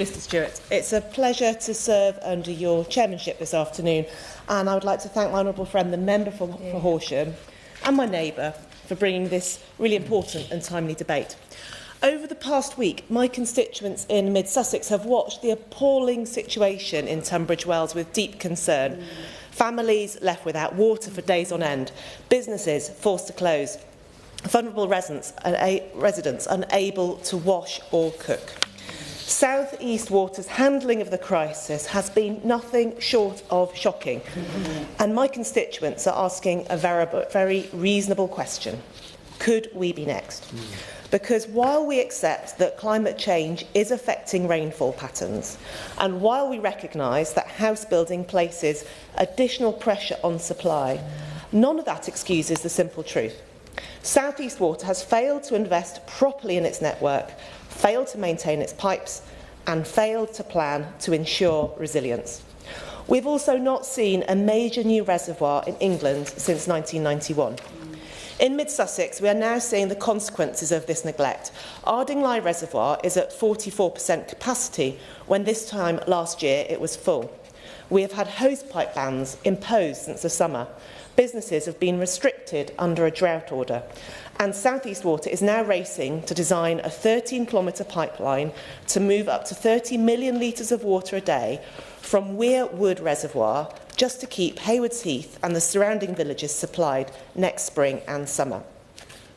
Mr Stewart, it's a pleasure to serve under your chairmanship this afternoon, and I would like to thank my honourable friend, the member for Horsham, and my neighbour for bringing this really important and timely debate. Over the past week, my constituents in mid-Sussex have watched the appalling situation in Tunbridge Wells with deep concern. Families left without water for days on end, businesses forced to close, vulnerable residents unable to wash or cook. South East Water's handling of the crisis has been nothing short of shocking, and my constituents are asking a very reasonable question. Could we be next? Because while we accept that climate change is affecting rainfall patterns, and while we recognise that house building places additional pressure on supply, none of that excuses the simple truth. South East Water has failed to invest properly in its network, failed to maintain its pipes, and failed to plan to ensure resilience. We've also not seen a major new reservoir in England since 1991. In mid-Sussex, we are now seeing the consequences of this neglect. Ardingly Reservoir is at 44% capacity, when this time last year it was full. We have had hosepipe bans imposed since the summer. Businesses have been restricted under a drought order. And South East Water is now racing to design a 13-kilometre pipeline to move up to 30 million litres of water a day from Weir Wood Reservoir, just to keep Haywards Heath and the surrounding villages supplied next spring and summer.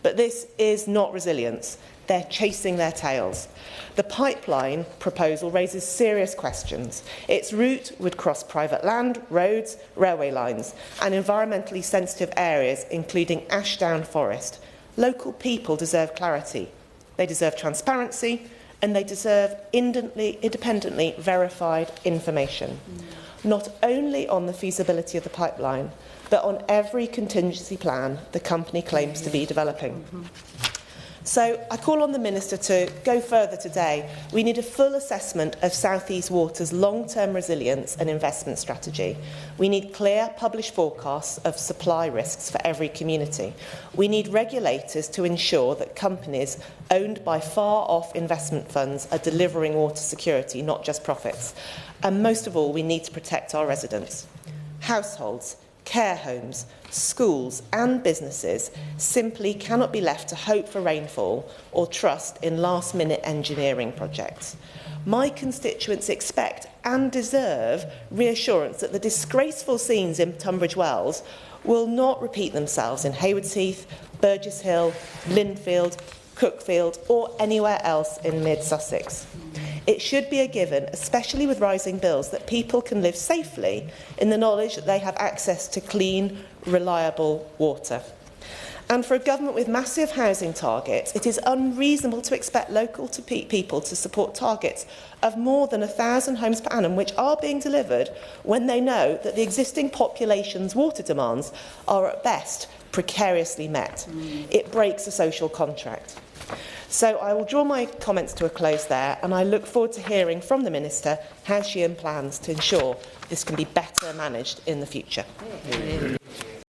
But this is not resilience. They're chasing their tails. The pipeline proposal raises serious questions. Its route would cross private land, roads, railway lines, and environmentally sensitive areas, including Ashdown Forest. Local people deserve clarity. They deserve transparency, and they deserve independently verified information. Not only on the feasibility of the pipeline, but on every contingency plan the company claims to be developing. So I call on the Minister to go further today. We need a full assessment of South East Water's long-term resilience and investment strategy. We need clear published forecasts of supply risks for every community. We need regulators to ensure that companies owned by far-off investment funds are delivering water security, not just profits. And most of all, we need to protect our residents. Households, care homes, schools and businesses simply cannot be left to hope for rainfall or trust in last-minute engineering projects. My constituents expect and deserve reassurance that the disgraceful scenes in Tunbridge Wells will not repeat themselves in Haywards Heath, Burgess Hill, Linfield, Cookfield or anywhere else in mid-Sussex. It should be a given, especially with rising bills, that people can live safely in the knowledge that they have access to clean, reliable water. And for a government with massive housing targets, it is unreasonable to expect local people to support targets of more than 1,000 homes per annum, which are being delivered when they know that the existing population's water demands are at best precariously met. It breaks a social contract. So I will draw my comments to a close there, and I look forward to hearing from the Minister how she plans to ensure this can be better managed in the future.